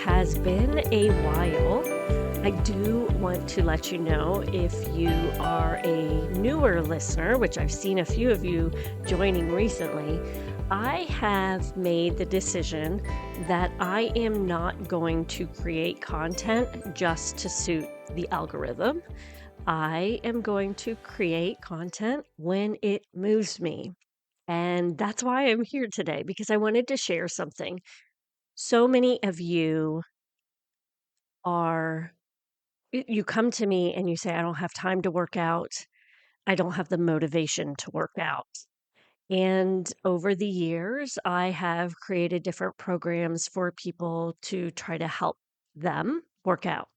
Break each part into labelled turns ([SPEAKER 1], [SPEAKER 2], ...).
[SPEAKER 1] has been a while. I do want to let you know if you are a newer listener, which I've seen a few of you joining recently, I have made the decision that I am not going to create content just to suit the algorithm. I am going to create content when it moves me. And that's why I'm here today, because I wanted to share something. So many of you are you come to me and you say, I don't have time to work out. I don't have the motivation to work out. And over the years, I have created different programs for people to try to help them work out.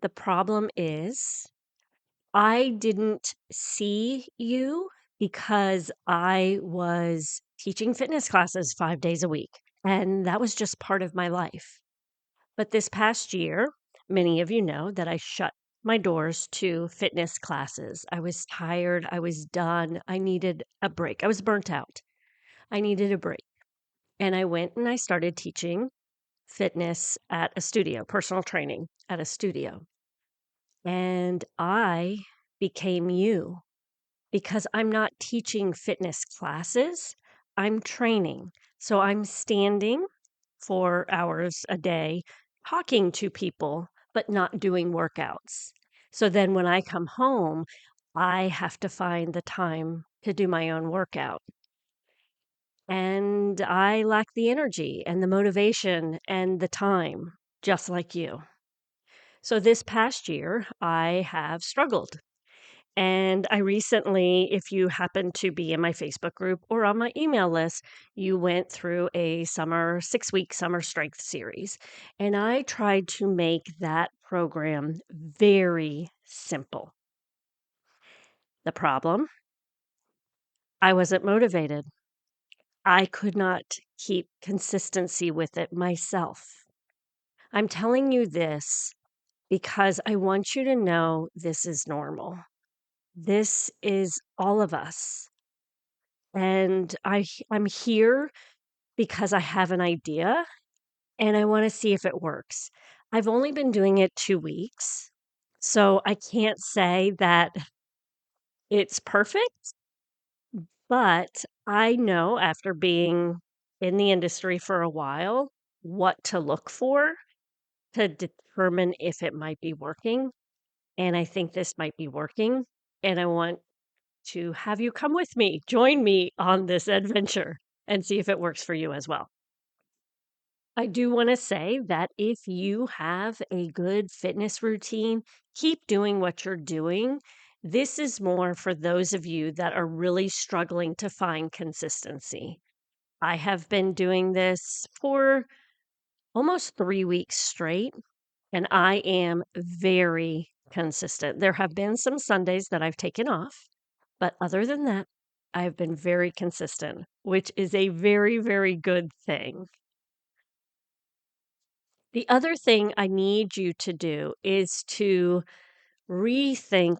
[SPEAKER 1] The problem is, I didn't see you because I was teaching fitness classes 5 days a week. And that was just part of my life. But this past year, many of you know that I shut my doors to fitness classes. I was tired. I was done. I needed a break. I was burnt out. I needed a break. And I went and I started teaching fitness at a studio, personal training at a studio. And I became you because I'm not teaching fitness classes, I'm training. So I'm standing 4 hours a day talking to people, but not doing workouts. So then when I come home, I have to find the time to do my own workout. And I lack the energy and the motivation and the time, just like you. So this past year, I have struggled. And I recently, if you happen to be in my Facebook group or on my email list, you went through a 6-week summer strength series. And I tried to make that program very simple. The problem, I wasn't motivated. I could not keep consistency with it myself. I'm telling you this because I want you to know this is normal. This is all of us. And I'm here because I have an idea and I want to see if it works. I've only been doing it 2 weeks, so I can't say that it's perfect, but I know after being in the industry for a while what to look for to determine if it might be working, and I think this might be working, and I want to have you come with me, join me on this adventure and see if it works for you as well. I do want to say that if you have a good fitness routine, keep doing what you're doing. This is more for those of you that are really struggling to find consistency. I have been doing this for almost 3 weeks straight, and I am very consistent. There have been some Sundays that I've taken off, but other than that, I've been very consistent, which is a very, very good thing. The other thing I need you to do is to rethink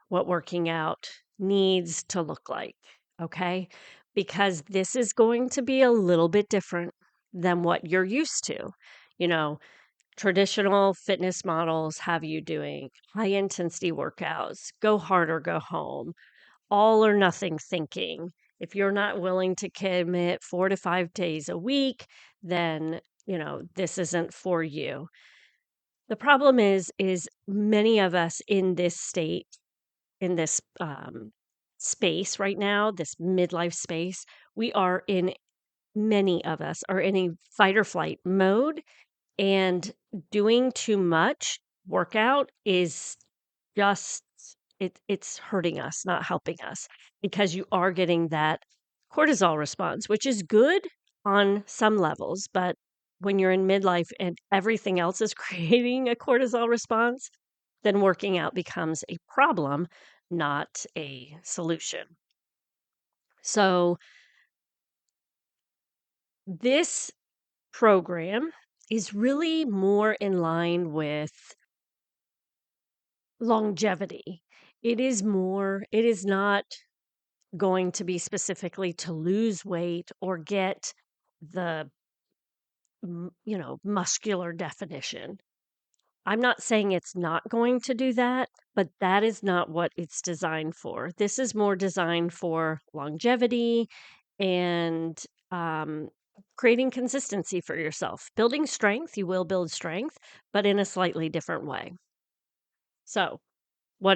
[SPEAKER 1] what working out needs to look like, okay? Because this is going to be a little bit different than what you're used to. You know, traditional fitness models have you doing high intensity workouts, go hard or go home, all or nothing thinking. If you're not willing to commit 4 to 5 days a week, then this isn't for you. The problem is many of us in this state, in this space right now, this midlife space, many of us are in a fight or flight mode, and doing too much workout is just it's hurting us, not helping us, because you are getting that cortisol response, which is good on some levels, but when you're in midlife and everything else is creating a cortisol response, then working out becomes a problem, not a solution. So this program is really more in line with longevity. It is not going to be specifically to lose weight or get the muscular definition. I'm not saying it's not going to do that, but that is not what it's designed for. This is more designed for longevity and um, creating consistency for yourself. Building strength, you will build strength, but in a slightly different way. So, what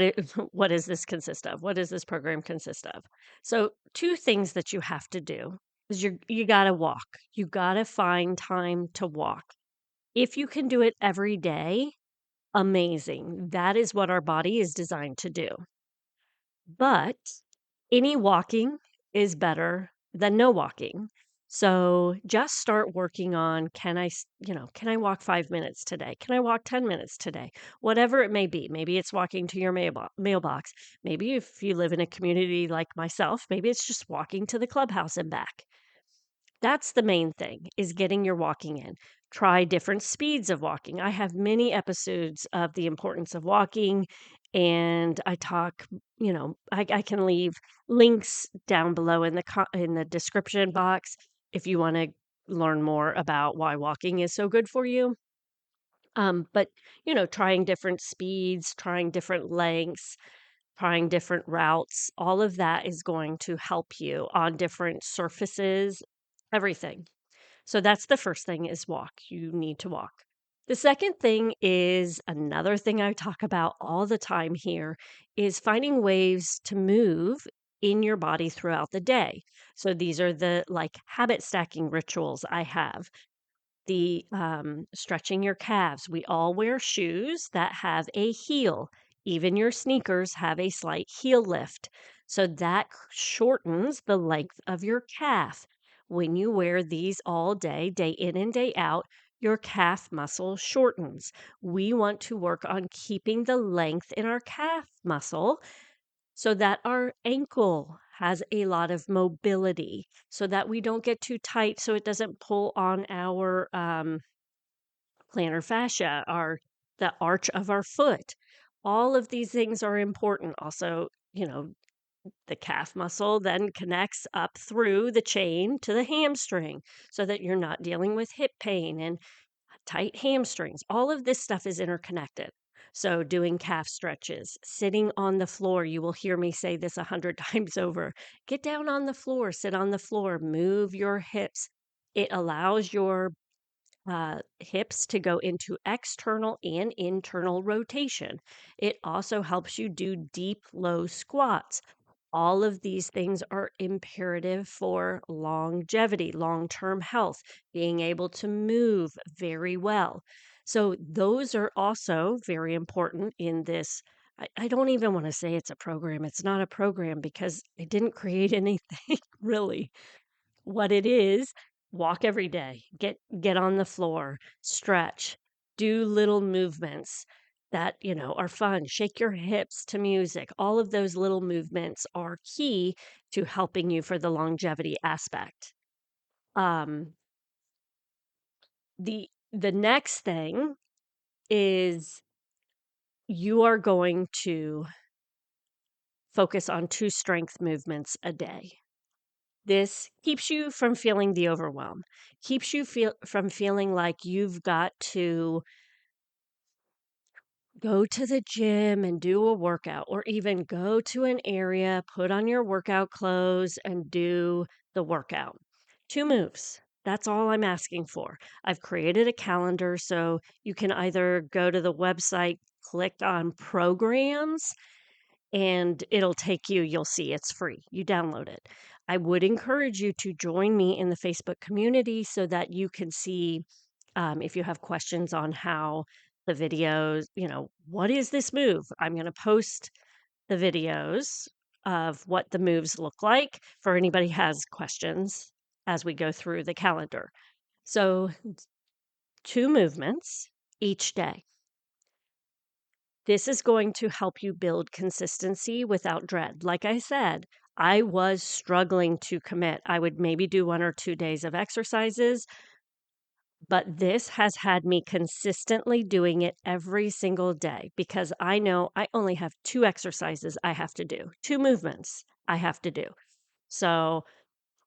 [SPEAKER 1] does this consist of? What does this program consist of? So, two things that you have to do is you got to walk. You got to find time to walk. If you can do it every day, amazing. That is what our body is designed to do. But any walking is better than no walking. So just start working on can I walk 5 minutes today? Can I walk 10 minutes today? Whatever it may be. Maybe it's walking to your mailbox. Maybe if you live in a community like myself, maybe it's just walking to the clubhouse and back. That's the main thing, is getting your walking in. Try different speeds of walking. I have many episodes of the importance of walking, and I talk, I can leave links down below in in the description box if you want to learn more about why walking is so good for you. But trying different speeds, trying different lengths, trying different routes, all of that is going to help you on different surfaces, everything. So that's the first thing, is walk. You need to walk. The second thing is another thing I talk about all the time here, is finding ways to move in your body throughout the day. So these are the like habit stacking rituals I have. The stretching your calves. We all wear shoes that have a heel. Even your sneakers have a slight heel lift. So that shortens the length of your calf. When you wear these all day, day in and day out, your calf muscle shortens. We want to work on keeping the length in our calf muscle so that our ankle has a lot of mobility, so that we don't get too tight, so it doesn't pull on our plantar fascia, the arch of our foot. All of these things are important. Also, the calf muscle then connects up through the chain to the hamstring, so that you're not dealing with hip pain and tight hamstrings. All of this stuff is interconnected. So, doing calf stretches, sitting on the floor, you will hear me say this 100 times over. Get down on the floor, sit on the floor, move your hips. It allows your hips to go into external and internal rotation. It also helps you do deep, low squats. All of these things are imperative for longevity, long term health, being able to move very well. So, those are also very important in this. I don't even want to say it's a program. It's not a program because I didn't create anything really. What it is, walk every day, get on the floor, stretch, do little movements that, are fun. Shake your hips to music. All of those little movements are key to helping you for the longevity aspect. Um, the next thing is you are going to focus on 2 strength movements a day. This keeps you from feeling the overwhelm, keeps you from feeling like you've got to go to the gym and do a workout, or even go to an area, put on your workout clothes, and do the workout. 2 moves. That's all I'm asking for. I've created a calendar so you can either go to the website, click on programs, and it'll take you, you'll see it's free. You download it. I would encourage you to join me in the Facebook community so that you can see if you have questions on how the videos, what is this move? I'm going to post the videos of what the moves look like for anybody has questions as we go through the calendar. So, 2 movements each day. This is going to help you build consistency without dread. Like I said, I was struggling to commit. I would maybe do 1 or 2 days of exercises, but this has had me consistently doing it every single day because I know I only have 2 exercises I have to do, 2 movements I have to do. So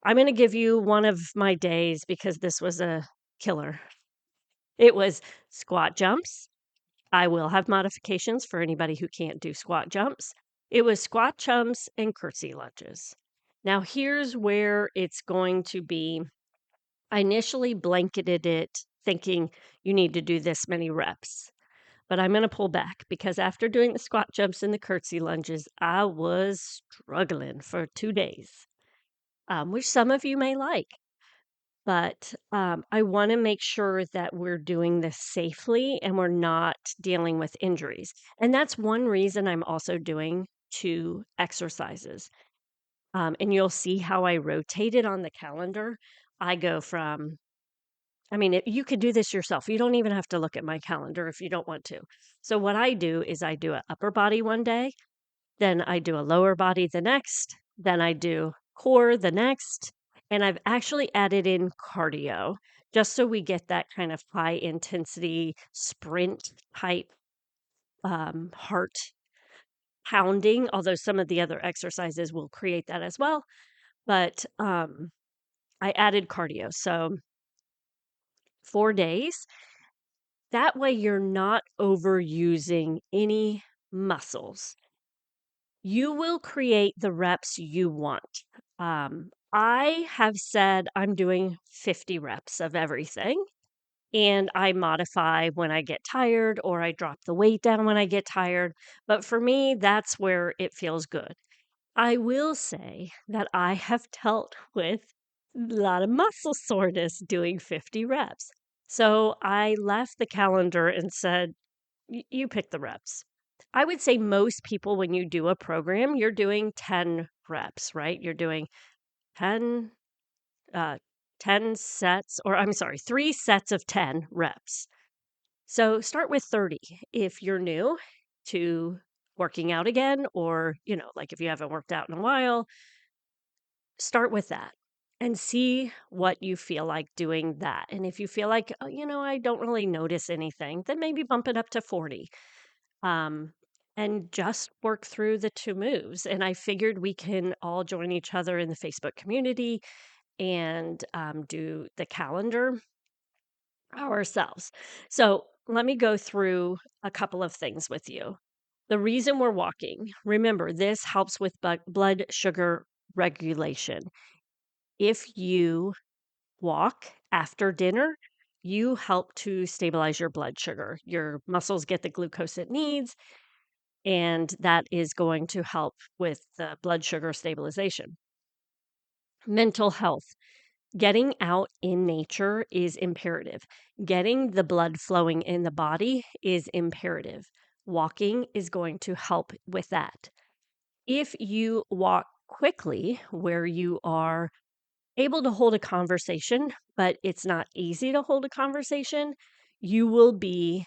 [SPEAKER 1] I'm going to give you one of my days because this was a killer. It was squat jumps. I will have modifications for anybody who can't do squat jumps. It was squat jumps and curtsy lunges. Now, here's where it's going to be. I initially blanketed it thinking you need to do this many reps, but I'm going to pull back because after doing the squat jumps and the curtsy lunges, I was struggling for 2 days, which some of you may like. But I want to make sure that we're doing this safely and we're not dealing with injuries. And that's one reason I'm also doing 2 exercises. And you'll see how I rotate it on the calendar. I go from, you could do this yourself. You don't even have to look at my calendar if you don't want to. So, what I do is I do an upper body one day, then I do a lower body the next, then I do core the next, and I've actually added in cardio just so we get that kind of high intensity sprint type heart pounding, although some of the other exercises will create that as well. But I added cardio. So 4 days. That way you're not overusing any muscles. You will create the reps you want. I have said I'm doing 50 reps of everything, and I modify when I get tired or I drop the weight down when I get tired. But for me, that's where it feels good. I will say that I have dealt with a lot of muscle soreness doing 50 reps. So I left the calendar and said, You pick the reps." I would say most people, when you do a program, you're doing 10 reps, right? You're doing 10, uh, 10 sets, or I'm sorry, 3 sets of 10 reps. So start with 30 if you're new to working out again, or, like if you haven't worked out in a while, start with that and see what you feel like doing that. And if you feel like, oh, I don't really notice anything, then maybe bump it up to 40. um, and just work through the 2 moves. And I figured we can all join each other in the Facebook community and do the calendar ourselves. So let me go through a couple of things with you. The reason we're walking, remember, this helps with blood sugar regulation. If you walk after dinner, you help to stabilize your blood sugar. Your muscles get the glucose it needs, and that is going to help with the blood sugar stabilization. Mental health. Getting out in nature is imperative. Getting the blood flowing in the body is imperative. Walking is going to help with that. If you walk quickly, where you are able to hold a conversation, but it's not easy to hold a conversation, you will be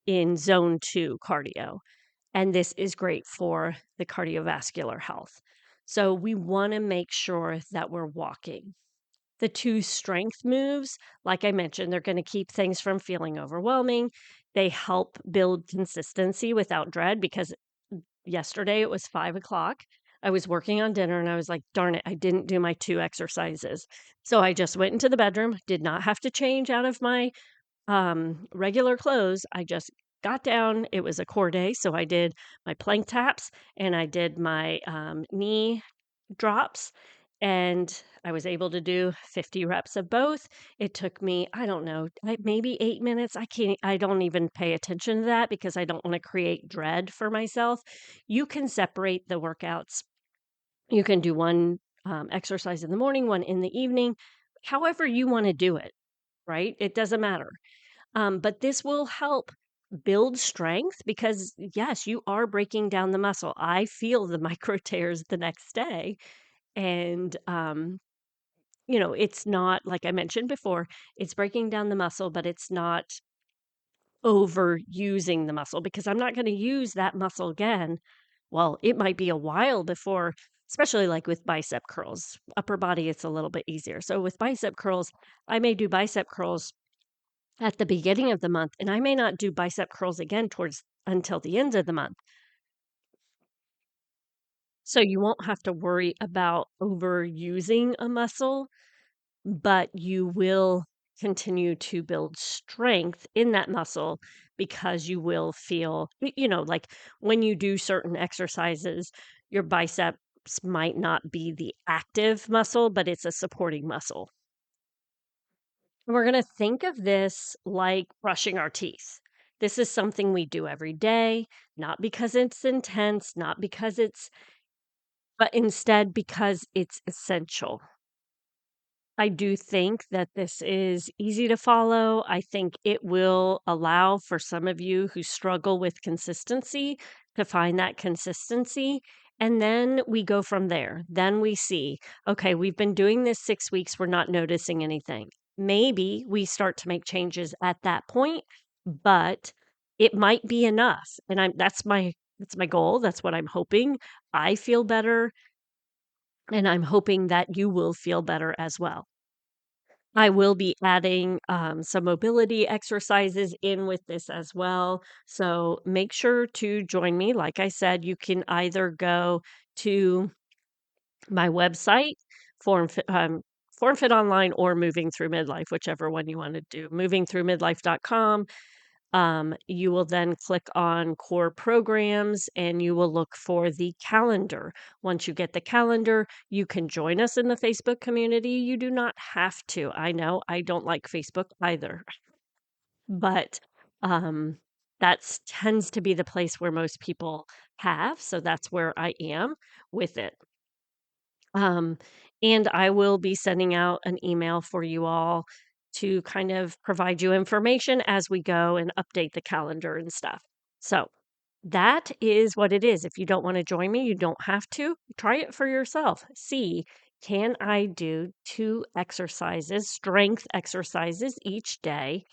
[SPEAKER 1] in zone 2 cardio. And this is great for the cardiovascular health. So we want to make sure that we're walking. The 2 strength moves, like I mentioned, they're going to keep things from feeling overwhelming. They help build consistency without dread, because yesterday it was 5 o'clock. I was working on dinner and I was like, darn it, I didn't do my 2 exercises. So I just went into the bedroom, did not have to change out of my regular clothes. I just got down. It was a core day. So I did my plank taps and I did my knee drops, and I was able to do 50 reps of both. It took me, I don't know, maybe 8 minutes. I don't even pay attention to that because I don't want to create dread for myself. You can separate the workouts. You can do one exercise in the morning, one in the evening, however you want to do it, right? It doesn't matter. But this will help build strength because, yes, you are breaking down the muscle. I feel the micro tears the next day. And, it's not, like I mentioned before, it's breaking down the muscle, but it's not overusing the muscle, because I'm not going to use that muscle again. Well, it might be a while before, especially like with bicep curls. Upper body, it's a little bit easier. So with bicep curls, I may do bicep curls at the beginning of the month, and I may not do bicep curls again towards until the end of the month. So you won't have to worry about overusing a muscle, but you will continue to build strength in that muscle because you will feel, like when you do certain exercises, your biceps might not be the active muscle, but it's a supporting muscle. We're going to think of this like brushing our teeth. This is something we do every day, not because it's intense, not because but instead because it's essential. I do think that this is easy to follow. I think it will allow for some of you who struggle with consistency to find that consistency. And then we go from there. Then we see, okay, we've been doing this 6 weeks, we're not noticing anything. Maybe we start to make changes at that point, but it might be enough. And that's my goal. That's what I'm hoping. I feel better, and I'm hoping that you will feel better as well. I will be adding some mobility exercises in with this as well. So make sure to join me. Like I said, you can either go to my website, Form Fit, Form Fit Online, or Moving Through Midlife, whichever one you want to do. Movingthroughmidlife.com. You will then click on core programs and you will look for the calendar. Once you get the calendar, you can join us in the Facebook community. You do not have to. I know I don't like Facebook either, but um, that tends to be the place where most people have. So that's where I am with it. Um, and I will be sending out an email for you all to kind of provide you information as we go and update the calendar and stuff. So that is what it is. If you don't want to join me, you don't have to. Try it for yourself. See, can I do 2 exercises, strength exercises each day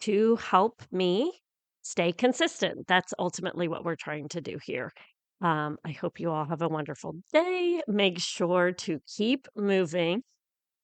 [SPEAKER 1] to help me stay consistent? That's ultimately what we're trying to do here. I hope you all have a wonderful day. Make sure to keep moving